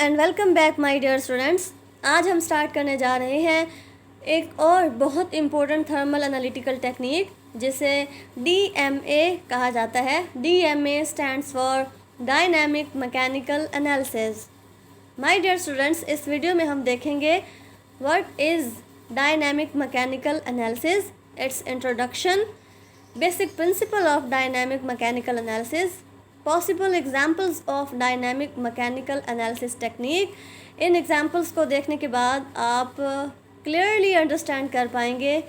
And welcome back my dear students. आज हम start करने जा रहे हैं एक और बहुत इम्पोर्टेंट थर्मल एनालिटिकल टेक्निक जिसे DMA कहा जाता है। DMA stands for dynamic mechanical analysis. My dear students, इस वीडियो में हम देखेंगे what is dynamic mechanical analysis, its introduction, basic principle of dynamic mechanical analysis, possible examples of dynamic mechanical analysis technique. इन examples को देखने के बाद आप क्लियरली अंडरस्टैंड कर पाएंगे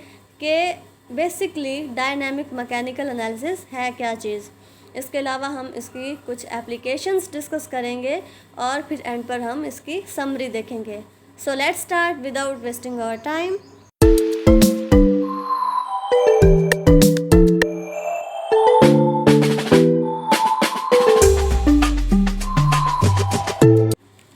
कि बेसिकली डायनामिक मैकेनिकल एनालिसिस है क्या चीज़। इसके अलावा हम इसकी कुछ एप्लीकेशंस डिस्कस करेंगे और फिर एंड पर हम इसकी समरी देखेंगे। So let's start without wasting our time.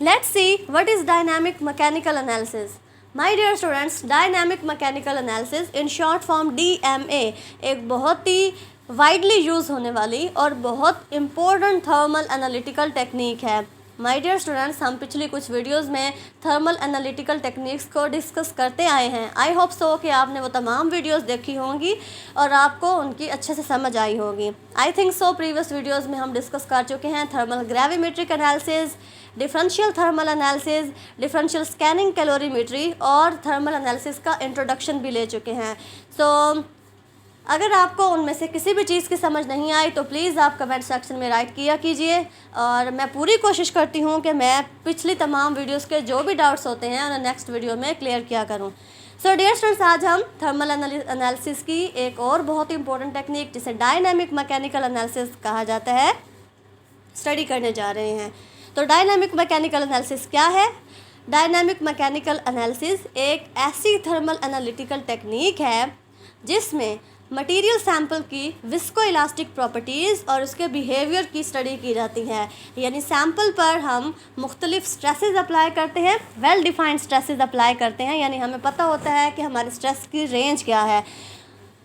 Let's see what is dynamic mechanical analysis. My dear students, dynamic mechanical analysis in short form DMA एक बहुत ही वाइडली यूज़ होने वाली और बहुत इम्पोर्टेंट थर्मल एनालिटिकल टेक्निक है। My dear students, हम पिछली कुछ वीडियोस में थर्मल एनालिटिकल टेक्निक्स को डिस्कस करते आए हैं। आई होप सो कि आपने वो तमाम वीडियोस देखी होंगी और आपको उनकी अच्छे से समझ आई होगी। I think so previous videos में हम डिस्कस कर चुके हैं thermal gravimetric analysis, differential thermal analysis, differential scanning calorimetry और थर्मल एनालिसिस का इंट्रोडक्शन भी ले चुके हैं। सो अगर आपको उनमें से किसी भी चीज़ की समझ नहीं आई तो प्लीज़ आप कमेंट सेक्शन में राइट किया कीजिए और मैं पूरी कोशिश करती हूँ कि मैं पिछली तमाम वीडियोस के जो भी डाउट्स होते हैं उन्हें नेक्स्ट वीडियो में क्लियर किया करूँ। सो डियर स्टूडेंट्स, आज हम थर्मल एनालिसिस की एक और बहुत ही इंपॉर्टेंट टेक्निक जिसे डायनामिक मैकेनिकल एनालिसिस कहा जाता है स्टडी करने जा रहे हैं। तो डायनामिक मैकेनिकल एनालिसिस क्या है? डायनामिक मैकेनिकल एनालिसिस एक ऐसी थर्मल एनालिटिकल टेक्निक है जिसमें मटेरियल सैंपल की विस्को इलास्टिक प्रॉपर्टीज़ और उसके बिहेवियर की स्टडी की जाती है। यानी सैंपल पर हम मुख्तलिफ स्ट्रेसेस अप्लाई करते हैं, वेल डिफाइंड स्ट्रेसेस अप्लाई करते हैं, यानी हमें पता होता है कि हमारे स्ट्रेस की रेंज क्या है।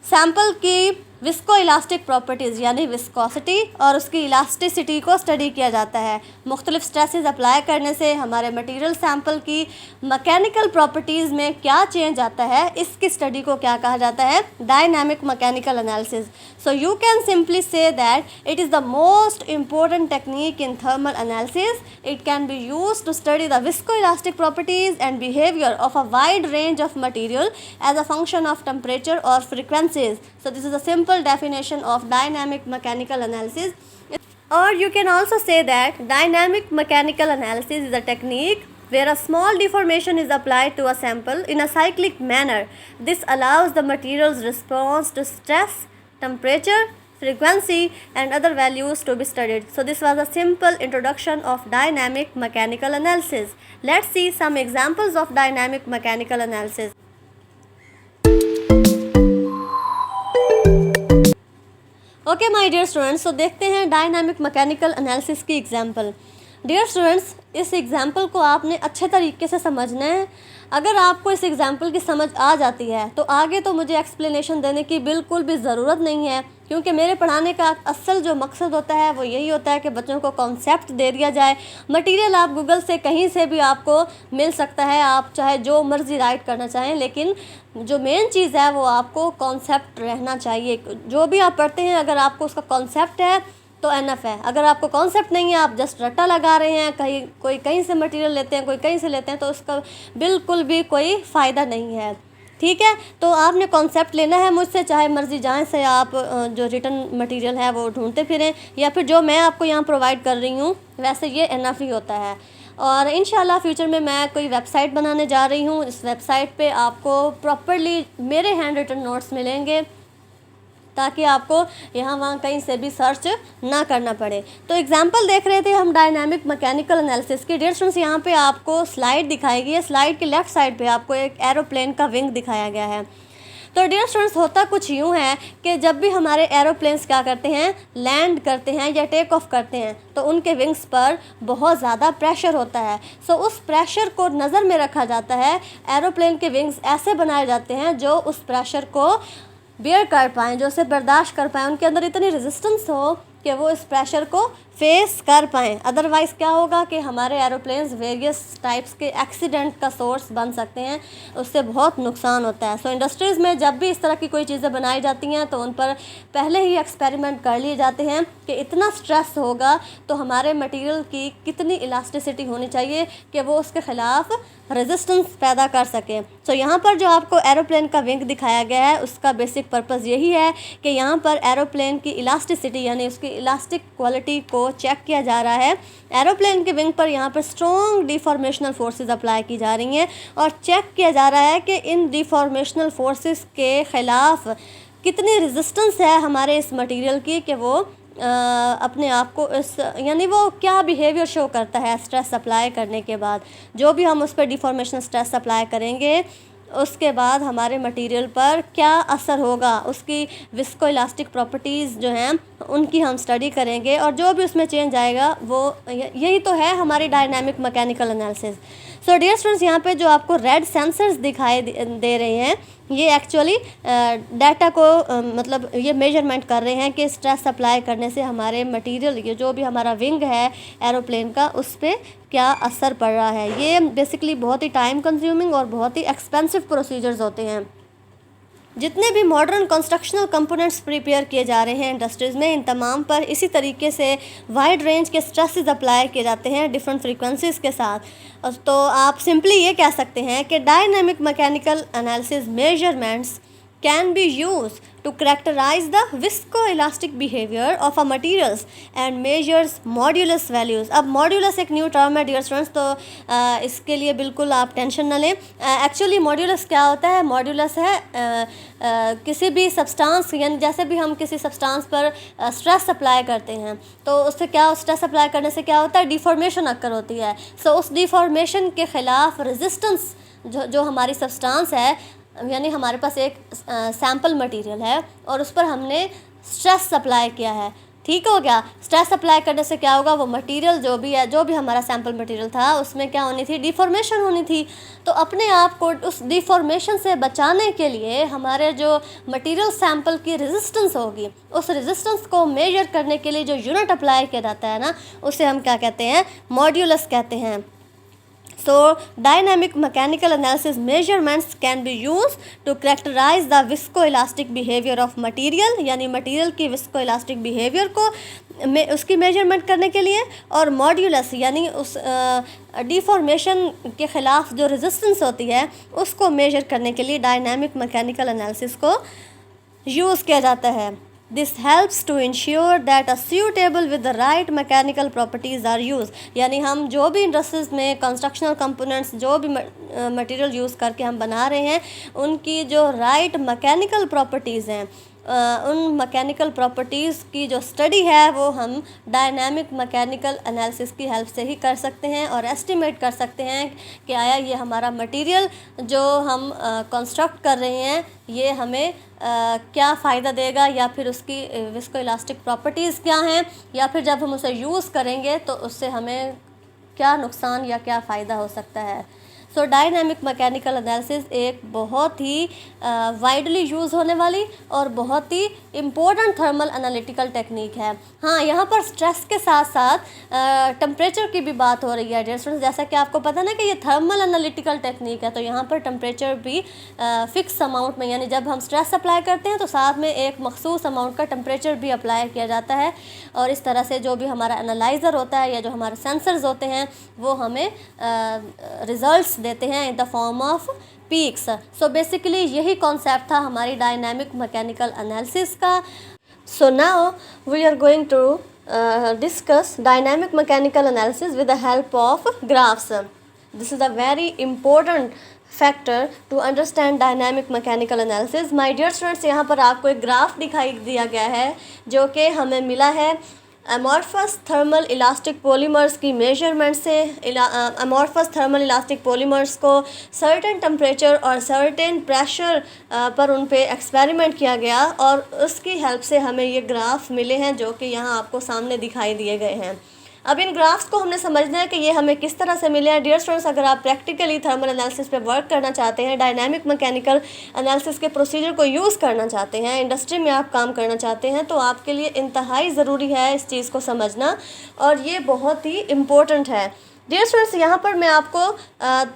सैंपल की विस्को इलास्टिक प्रॉपर्टीज़ यानी विस्कोसिटी और उसकी इलास्टिसिटी को स्टडी किया जाता है। मुख्तलिफ स्ट्रेसेस अप्लाई करने से हमारे मटेरियल सैंपल की मैकेनिकल प्रॉपर्टीज़ में क्या चेंज आता है, इसकी स्टडी को क्या कहा जाता है? Dynamic mechanical analysis. So you can simply say that it is the most important technique in thermal analysis. It can be used to study the viscoelastic properties and behavior of a wide range of material as a function of temperature or frequencies. So this is a simple definition of dynamic mechanical analysis. Or you can also say that dynamic mechanical analysis is a technique where a small deformation is applied to a sample in a cyclic manner. This allows the material's response to stress, temperature, frequency and other values to be studied. So this was a simple introduction of dynamic mechanical analysis. Let's see some examples of dynamic mechanical analysis. Okay my dear students, so देखते हैं dynamic mechanical analysis की example. Dear students, इस example को आपने अच्छे तरीके से समझना है। अगर आपको इस एग्ज़ाम्पल की समझ आ जाती है तो आगे तो मुझे एक्सप्लेनेशन देने की बिल्कुल भी ज़रूरत नहीं है, क्योंकि मेरे पढ़ाने का असल जो मकसद होता है वो यही होता है कि बच्चों को कॉन्सेप्ट दे दिया जाए। मटेरियल आप गूगल से कहीं से भी आपको मिल सकता है, आप चाहे जो मर्ज़ी राइट करना चाहें, लेकिन जो मेन चीज़ है वो आपको कॉन्सेप्ट रहना चाहिए। जो भी आप पढ़ते हैं अगर आपको उसका कॉन्सेप्ट है तो एनफ है। अगर आपको कॉन्सेप्ट नहीं है, आप जस्ट रट्टा लगा रहे हैं, कोई कहीं से मटेरियल लेते हैं, कोई कहीं से लेते हैं, तो उसका बिल्कुल भी कोई फ़ायदा नहीं है। ठीक है, तो आपने कॉन्सेप्ट लेना है मुझसे, चाहे मर्ज़ी जहाँ से आप जो रिटन मटेरियल है वो ढूंढते फिरें, या फिर जो मैं आपको यहाँ प्रोवाइड कर रही हूँ वैसे ये एनफ ही होता है। और इंशाल्लाह फ्यूचर में मैं कोई वेबसाइट बनाने जा रही हूँ। इस वेबसाइट पे आपको प्रॉपर्ली मेरे हैंड रिटन नोट्स मिलेंगे ताकि आपको यहाँ वहाँ कहीं से भी सर्च ना करना पड़े। तो एग्जांपल देख रहे थे हम डायनामिक मैकेनिकल एनालिसिस की। डियर स्टूडेंट्स, यहाँ पे आपको स्लाइड दिखाई गई है। स्लाइड के लेफ़्ट साइड पे आपको एक एरोप्लेन का विंग दिखाया गया है। तो डियर स्टूडेंट्स, होता कुछ यूँ है कि जब भी हमारे एरोप्लेन्स क्या करते हैं, लैंड करते हैं या टेक ऑफ करते हैं, तो उनके विंग्स पर बहुत ज़्यादा प्रेशर होता है। सो उस प्रेशर को नज़र में रखा जाता है। एरोप्लेन के विंग्स ऐसे बनाए जाते हैं जो उस प्रेशर को बेयर कर पाएँ, जो उसे बर्दाश्त कर पाएँ, उनके अंदर इतनी रेजिस्टेंस हो कि वो इस प्रेशर को फेस कर पाएँ। अदरवाइज़ क्या होगा कि हमारे एरोप्लेन्स वेरियस टाइप्स के एक्सीडेंट का सोर्स बन सकते हैं, उससे बहुत नुकसान होता है। सो इंडस्ट्रीज़ में जब भी इस तरह की कोई चीज़ें बनाई जाती हैं तो उन पर पहले ही एक्सपेरिमेंट कर लिए जाते हैं कि इतना स्ट्रेस होगा तो हमारे मटेरियल की कितनी इलास्टिसिटी होनी चाहिए कि वो उसके ख़िलाफ़ रेजिस्टेंस पैदा कर सकें। सो यहाँ पर जो आपको एरोप्लेन का विंग दिखाया गया है उसका बेसिक पर्पज़ यही है कि यहाँ पर एरोप्लेन की इलास्टिसिटी यानी उसकी इलास्टिक क्वालिटी को चेक किया जा रहा है। एरोप्लेन के विंग पर यहाँ पर स्ट्रॉन्ग डिफॉर्मेशनल फोर्सेस अप्लाई की जा रही हैं और चेक किया जा रहा है कि इन डिफॉर्मेशनल फोर्सेस के ख़िलाफ़ कितनी रेजिस्टेंस है हमारे इस मटेरियल की कि वो अपने आप को इस यानी वो क्या बिहेवियर शो करता है स्ट्रेस अप्लाई करने के बाद। जो भी हम उस पर डिफॉर्मेशन स्ट्रेस अप्लाई करेंगे उसके बाद हमारे मटेरियल पर क्या असर होगा, उसकी विस्को इलास्टिक प्रॉपर्टीज़ जो हैं उनकी हम स्टडी करेंगे और जो भी उसमें चेंज आएगा वो यही तो है हमारी dynamic mechanical analysis. So dear students, यहाँ पे जो आपको रेड सेंसर्स दिखाई दे रहे हैं ये एक्चुअली डाटा को मतलब ये मेजरमेंट कर रहे हैं कि स्ट्रेस अप्लाई करने से हमारे मटेरियल ये जो भी हमारा विंग है एरोप्लेन का उस पर क्या असर पड़ रहा है। ये बेसिकली बहुत ही टाइम कंज्यूमिंग और बहुत ही एक्सपेंसिव प्रोसीजर्स होते हैं। जितने भी मॉडर्न कंस्ट्रक्शनल कंपोनेंट्स प्रिपेयर किए जा रहे हैं इंडस्ट्रीज़ में, इन तमाम पर इसी तरीके से वाइड रेंज के स्ट्रेसेस अप्लाई किए जाते हैं डिफरेंट फ्रीक्वेंसीज़ के साथ। तो आप सिंपली ये कह सकते हैं कि dynamic mechanical analysis measurements can be used to characterize the viscoelastic behavior of a materials and measures modulus values। अब modulus एक न्यू टर्म है डियर स्टूडेंट्स, तो इसके लिए बिल्कुल आप टेंशन ना लें। एक्चुअली मॉड्यूलस क्या होता है? मॉड्यूलस है किसी भी सब्सटेंस यानी जैसे भी हम किसी सब्सटेंस पर स्ट्रेस अप्लाई करते हैं तो उससे क्या स्ट्रेस अप्लाई करने से क्या होता है? डिफॉर्मेशन अक्कर होती है। सो उस डिफॉर्मेशन के ख़िलाफ़ रेजिस्टेंस जो हमारी सब्सटेंस है यानी हमारे पास एक सैम्पल मटेरियल है और उस पर हमने स्ट्रेस अप्लाई किया है, ठीक हो गया। स्ट्रेस अप्लाई करने से क्या होगा? वो मटेरियल जो भी है, जो भी हमारा सैम्पल मटेरियल था उसमें क्या होनी थी? डिफॉर्मेशन होनी थी। तो अपने आप को उस डिफॉर्मेशन से बचाने के लिए हमारे जो मटेरियल सैम्पल की रेजिस्टेंस होगी उस रेजिस्टेंस को मेजर करने के लिए जो यूनिट अप्लाई किया जाता है ना उसे हम क्या कहते हैं? मॉड्यूलस कहते हैं। So dynamic mechanical analysis measurements can be used to characterize the viscoelastic behavior of material यानी मटेरियल की viscoelastic behavior को उसकी मेजरमेंट करने के लिए, और मॉड्यूलस यानी उस डिफॉर्मेशन के ख़िलाफ़ जो रेजिस्टेंस होती है उसको मेजर करने के लिए डायनामिक मैकेनिकल एनालिसिस को यूज़ किया जाता है। This helps to ensure that a suitable with the right mechanical properties are used। यानी हम जो भी इंडस्ट्रीज़ में कंस्ट्रक्शनल कंपोनेंट्स जो भी मटेरियल यूज़ करके हम बना रहे हैं उनकी जो राइट मैकेनिकल प्रॉपर्टीज़ हैं उन मैकेनिकल प्रॉपर्टीज़ की जो स्टडी है वो हम डायनामिक मैकेनिकल एनालिसिस की हेल्प से ही कर सकते हैं और एस्टिमेट कर सकते हैं कि आया ये हमारा मटेरियल जो हम कंस्ट्रक्ट कर रहे हैं ये हमें क्या फ़ायदा देगा या फिर उसकी विस्कोइलास्टिक प्रॉपर्टीज़ क्या हैं या फिर जब हम उसे यूज़ करेंगे तो उससे हमें क्या नुकसान या क्या फ़ायदा हो सकता है। सो डायनामिक मैकेनिकल एनालिसिस एक बहुत ही वाइडली यूज़ होने वाली और बहुत ही इम्पोर्टेंट थर्मल एनालिटिकल टेक्निक है। हाँ, यहाँ पर स्ट्रेस के साथ साथ टेम्परेचर की भी बात हो रही है डियर स्टूडेंट्स। जैसा कि आपको पता ना कि ये थर्मल एनालिटिकल टेक्निक है तो यहाँ पर टेम्परेचर भी फ़िक्स अमाउंट में यानी जब हम स्ट्रेस अप्लाई करते हैं तो साथ में एक मखसूस अमाउंट का टेम्परेचर भी अप्लाई किया जाता है और इस तरह से जो भी हमारा एनालाइज़र होता है या जो हमारे सेंसर्स होते हैं वो हमें रिज़ल्ट्स देते हैं in the form of peaks. So basically यही कॉन्सेप्ट था हमारी डायनामिक मैकेनिकल एनालिसिस का। So now we are going to discuss dynamic mechanical analysis with the help of graphs. This is a very important factor to understand dynamic mechanical analysis. My dear students, यहाँ पर आपको एक graph दिखाई दिया गया है जो कि हमें मिला है अमॉर्फस थर्मल इलास्टिक पॉलीमर्स की मेजरमेंट से। अमॉर्फस थर्मल इलास्टिक पॉलीमर्स को सर्टेन टेम्परेचर और सर्टेन प्रेशर पर उन पे एक्सपेरिमेंट किया गया और उसकी हेल्प से हमें ये ग्राफ मिले हैं जो कि यहाँ आपको सामने दिखाई दिए गए हैं। अब इन ग्राफ्स को हमने समझना है कि ये हमें किस तरह से मिले हैं। डियर स्टूडेंट्स, अगर आप प्रैक्टिकली थर्मल एनालिसिस पे वर्क करना चाहते हैं, डायनामिक मैकेनिकल एनालिसिस के प्रोसीजर को यूज़ करना चाहते हैं, इंडस्ट्री में आप काम करना चाहते हैं, तो आपके लिए इंतहाई ज़रूरी है इस चीज़ को समझना, और ये बहुत ही इम्पोर्टेंट है। डियर स्टूडेंट्स, यहाँ पर मैं आपको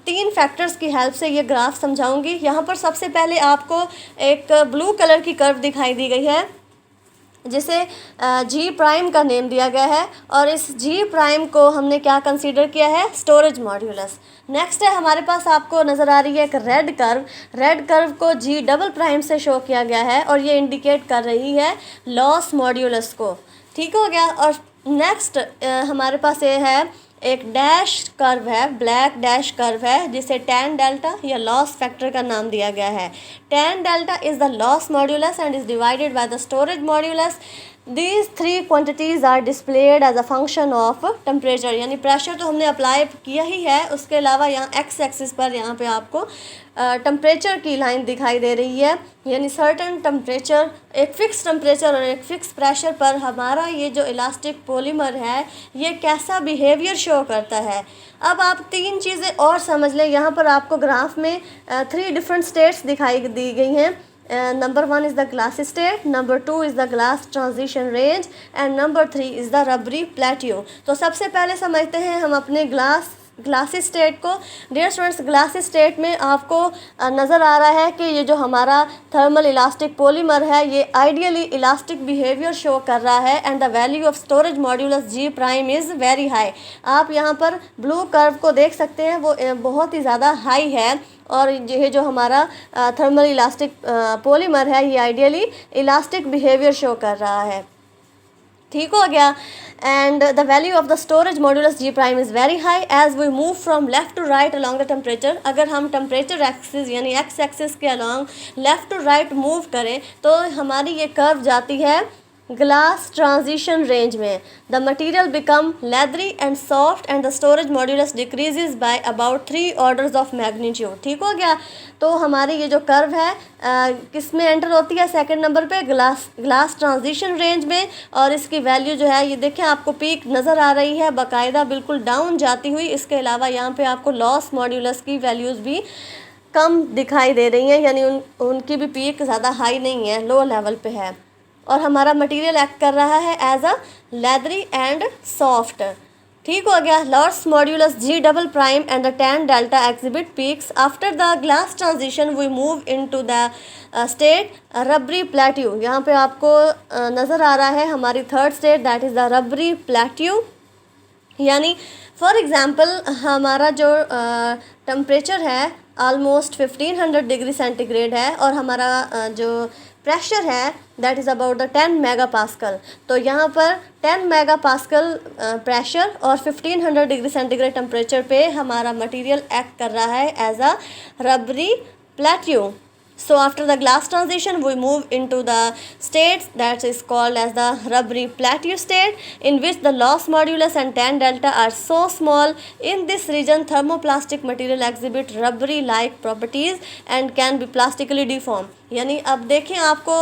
3 फैक्टर्स की हेल्प से ये ग्राफ समझाऊंगी। यहाँ पर सबसे पहले आपको एक ब्लू कलर की कर्व दिखाई दी गई है जिसे जी प्राइम का नेम दिया गया है, और इस जी प्राइम को हमने क्या कंसीडर किया है, स्टोरेज मॉड्यूलस। नेक्स्ट है हमारे पास आपको नज़र आ रही है एक रेड कर्व को जी डबल प्राइम से शो किया गया है, और ये इंडिकेट कर रही है लॉस मॉड्यूलस को। ठीक हो गया। और नेक्स्ट हमारे पास ये है एक डैश कर्व है, ब्लैक डैश कर्व है, जिसे टैन डेल्टा या लॉस फैक्टर का नाम दिया गया है। Tan delta is the loss modulus and is divided by the storage modulus. These 3 quantities are displayed as a function of temperature, यानी प्रेशर तो हमने अप्लाई किया ही है, उसके अलावा यहाँ एक्स एक्सिस पर यहाँ पे आपको टेम्परेचर की लाइन दिखाई दे रही है, यानी सर्टन टेम्परेचर, एक फ़िक्स टेम्परेचर और एक फ़िक्स प्रेशर पर हमारा ये जो इलास्टिक पॉलीमर है ये कैसा बिहेवियर शो करता है। अब आप 3 चीज़ें और समझ लें। यहाँ पर आपको ग्राफ में 3 डिफरेंट स्टेट्स दिखाई दी गई हैं। Number 1 is the glassy state, number 2 is the glass transition range and number 3 is the rubbery plateau। तो सबसे पहले समझते हैं हम अपने ग्लासी स्टेट को। डियर स्टूडेंट्स, ग्लासी स्टेट में आपको नज़र आ रहा है कि ये जो हमारा थर्मल इलास्टिक पॉलीमर है ये आइडियली इलास्टिक बिहेवियर शो कर रहा है, and the value of storage modulus G prime is very high. आप यहाँ पर ब्लू कर्व को देख सकते हैं, वो बहुत ही ज़्यादा हाई है, और ये जो हमारा थर्मल इलास्टिक पॉलीमर है ये आइडियली इलास्टिक बिहेवियर शो कर रहा है। ठीक हो गया। And the value of the storage modulus G prime is very high as we move from left to right along the temperature. अगर हम टेम्परेचर एक्सिस यानी एक्स एक्सिस के along left to right move करें तो हमारी ये curve जाती है ग्लास ट्रांजिशन रेंज में। The material become leathery and soft and the storage modulus decreases by about 3 orders of magnitude. ठीक हो गया। तो हमारी ये जो कर्व है किस में एंटर होती है, सेकंड नंबर पे ग्लास ट्रांजिशन रेंज में, और इसकी वैल्यू जो है ये देखें आपको पीक नज़र आ रही है बाकायदा बिल्कुल डाउन जाती हुई। इसके अलावा यहाँ पे आपको लॉस मॉड्यूलस की वैल्यूज़ भी कम दिखाई दे रही हैं, यानी उनकी भी पीक ज़्यादा हाई नहीं है, लो लेवल पे है, और हमारा मटेरियल एक्ट कर रहा है as a leathery and soft. ठीक हो गया। Loss modulus G double prime and the tan delta exhibit peaks after the glass transition we move into the state rubbery plateau. यहाँ पे आपको नज़र आ रहा है हमारी third state, that is the rubbery plateau. यानी फॉर एग्ज़ाम्पल हमारा जो टेम्परेचर है ऑलमोस्ट 1500 डिग्री सेंटीग्रेड है, और हमारा जो प्रेशर है that is about the 10 mega pascal. तो यहाँ पर 10 मेगा पास्कल प्रेशर और 1500 डिग्री सेंटीग्रेड टेम्परेचर पे हमारा मटेरियल एक्ट कर रहा है as a rubbery plateau. So after the glass transition we move into the states that is called as the rubbery plateau state, in which the loss modulus and tan delta are so small. In this region thermoplastic material exhibit rubbery like properties and can be plastically deformed। यानी अब देखें आपको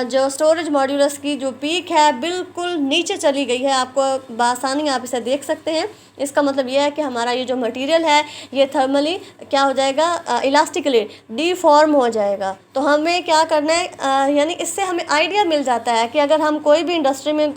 जो storage modulus की जो peak है बिल्कुल नीचे चली गई है, आपको बासानी आप इसे देख सकते हैं। इसका मतलब यह है कि हमारा ये जो मटेरियल है ये थर्मली क्या हो जाएगा, इलास्टिकली डीफॉर्म हो जाएगा। तो हमें क्या करना है, यानी इससे हमें आइडिया मिल जाता है कि अगर हम कोई भी इंडस्ट्री में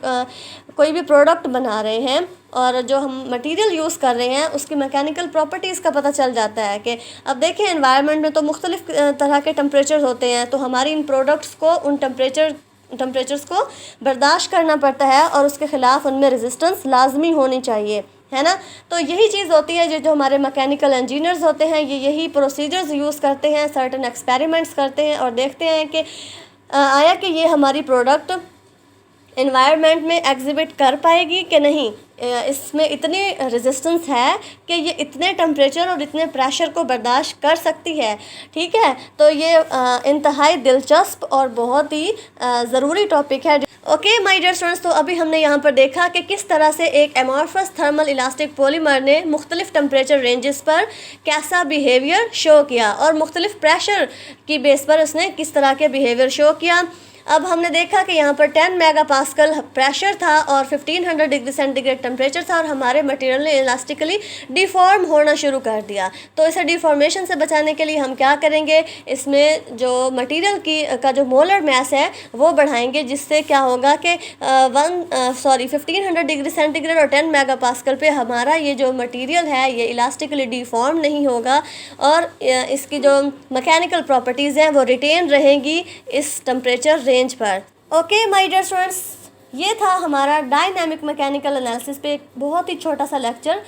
कोई भी प्रोडक्ट बना रहे हैं और जो हम मटेरियल यूज़ कर रहे हैं उसकी मैकेनिकल प्रॉपर्टीज़ का पता चल जाता है कि अब देखें एनवायरनमेंट में तो मुख्तलिफ तरह के टेम्परेचर होते हैं, तो हमारी इन प्रोडक्ट्स को उन टेम्परेचर्स को बर्दाश्त करना पड़ता है और उसके ख़िलाफ़ उनमें रेजिस्टेंस लाजमी होनी चाहिए, है ना। तो यही चीज़ होती है जो हमारे मैकेनिकल इंजीनियर्स होते हैं ये यही प्रोसीजर्स यूज़ करते हैं, सर्टन एक्सपेरिमेंट्स करते हैं और देखते हैं कि आया कि ये हमारी प्रोडक्ट एनवायरनमेंट में एग्जिबिट कर पाएगी कि नहीं, इसमें इतनी रेजिस्टेंस है कि ये इतने टेम्परेचर और इतने प्रेशर को बर्दाश्त कर सकती है। ठीक है, तो ये इंतहाई दिलचस्प और बहुत ही ज़रूरी टॉपिक है। ओके माय डियर स्टूडेंट्स, तो अभी हमने यहाँ पर देखा कि किस तरह से एक एमॉर्फस थर्मल इलास्टिक पॉलीमर ने मुख्तलिफ टेम्परेचर रेंजेस पर कैसा बिहेवियर शो किया और मुख्तलिफ प्रेशर की बेस पर उसने किस तरह के बिहेवियर शो किया। अब हमने देखा कि यहाँ पर 10 मेगापास्कल प्रेशर था और 1500 डिग्री सेंटीग्रेड टेम्परेचर था और हमारे मटेरियल ने इलास्टिकली डिफॉर्म होना शुरू कर दिया। तो इसे डिफॉर्मेशन से बचाने के लिए हम क्या करेंगे, इसमें जो मटेरियल का जो मोलर मास है वो बढ़ाएंगे, जिससे क्या होगा कि 1500 डिग्री सेंटीग्रेड और 10 मेगापास्कल पे हमारा ये जो मटेरियल है ये इलास्टिकली डिफॉर्म नहीं होगा और इसकी जो मैकेनिकल प्रॉपर्टीज़ हैं वो रिटेन रहेंगी इस टेम्परेचर रेंज पर। ओके माय डियर स्टूडेंट्स, ये था हमारा डायनामिक मैकेनिकल एनालिसिस पे एक बहुत ही छोटा सा लेक्चर।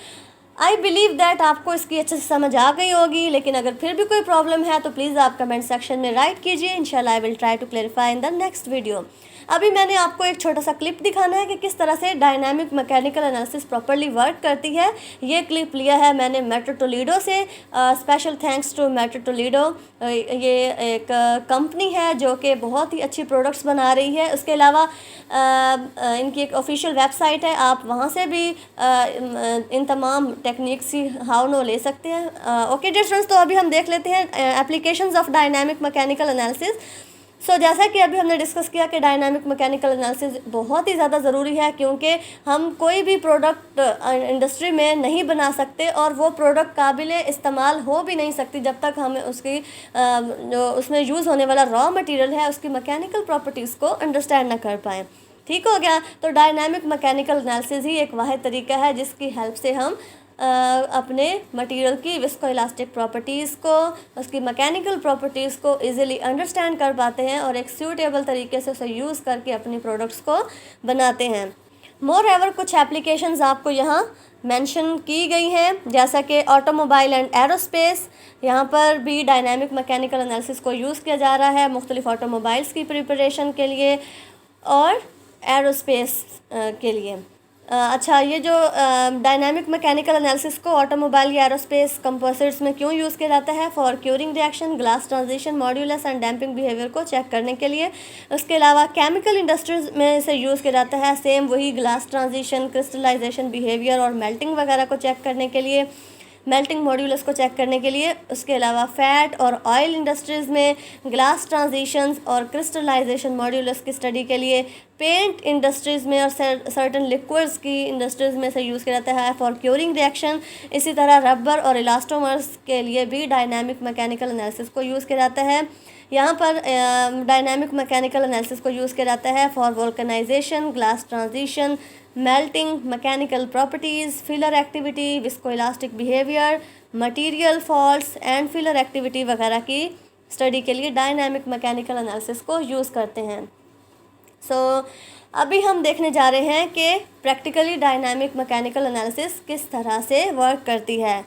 आई बिलीव दैट आपको इसकी अच्छे से समझ आ गई होगी, लेकिन अगर फिर भी कोई प्रॉब्लम है तो प्लीज़ आप कमेंट सेक्शन में राइट कीजिए। इंशाल्लाह I will try to clarify in the next video. अभी मैंने आपको एक छोटा सा क्लिप दिखाना है कि किस तरह से dynamic mechanical analysis properly work करती है। ये क्लिप लिया है मैंने मेट्रो टोलेडो से। Special thanks to Metro Toledo. ये एक कंपनी है जो कि बहुत ही अच्छी प्रोडक्ट्स बना रही है। उसके अलावा इनकी एक ऑफिशियल वेबसाइट है, आप वहाँ से भी इन तमाम टेक्निक्स की हाउ नो ले सकते हैं। ओके डियर स्टूडेंट्स, तो अभी हम देख लेते हैं applications of dynamic mechanical analysis. So जैसा कि अभी हमने डिस्कस किया कि डायनामिक मैकेनिकल एनालिसिस बहुत ही ज़्यादा ज़रूरी है, क्योंकि हम कोई भी प्रोडक्ट इंडस्ट्री में नहीं बना सकते और वो प्रोडक्ट काबिल इस्तेमाल हो भी नहीं सकती जब तक हम उसकी जो उसमें यूज़ होने वाला रॉ मटेरियल है उसकी मैकेनिकल प्रॉपर्टीज़ को अंडरस्टैंड ना कर पाएँ। ठीक हो गया। तो डायनामिक मैकेनिकल एनालिसिस ही एक वाहिद तरीका है जिसकी हेल्प से हम अपने मटेरियल की विस्कोइलास्टिक प्रॉपर्टीज़ को, उसकी मैकेनिकल प्रॉपर्टीज़ को इजीली अंडरस्टैंड कर पाते हैं और एक सूटेबल तरीके से उसे यूज़ करके अपनी प्रोडक्ट्स को बनाते हैं। मोर एवर कुछ एप्लीकेशंस आपको यहाँ मेंशन की गई हैं, जैसा कि ऑटोमोबाइल एंड एरोस्पेस। यहाँ पर भी डायनामिक मैकेनिकल एनालिसिस को यूज़ किया जा रहा है मुख्तलिफ ऑटोमोबाइल्स की प्रिपरेशन के लिए और एरोस्पेस के लिए। अच्छा, ये जो डायनामिक मैकेनिकल एनालिसिस को ऑटोमोबाइल या एरोस्पेस कंपोजिट्स में क्यों यूज़ किया जाता है? For curing reaction, glass transition, modulus and damping behaviour को चेक करने के लिए। उसके अलावा केमिकल इंडस्ट्रीज में इसे यूज़ किया जाता है, सेम वही ग्लास ट्रांजिशन, क्रिस्टलाइजेशन बिहेवियर और मेल्टिंग वगैरह को चेक करने के लिए, मेल्टिंग मॉड्यूलस को चेक करने के लिए। उसके अलावा फैट और ऑयल इंडस्ट्रीज़ में ग्लास ट्रांजिशंस और क्रिस्टलाइजेशन मॉड्यूलस की स्टडी के लिए, पेंट इंडस्ट्रीज़ में और सर्टन लिक्विड्स की इंडस्ट्रीज़ में से यूज़ किया जाता है फॉर क्यूरिंग रिएक्शन। इसी तरह रबर और इलास्टोमर्स के लिए भी डायनामिक मैकेनिकल एनालिसिस को यूज़ किया जाता है। यहाँ पर डायनामिक मैकेनिकल एनालिसिस को यूज़ किया जाता है for vulcanization, glass transition, melting, mechanical properties, filler activity, viscoelastic behaviour, material faults and filler activity वगैरह की स्टडी के लिए डायनामिक मैकेनिकल एनालिसिस को यूज़ करते हैं। अभी हम देखने जा रहे हैं कि प्रैक्टिकली डायनामिक मैकेनिकल एनालिसिस किस तरह से वर्क करती है।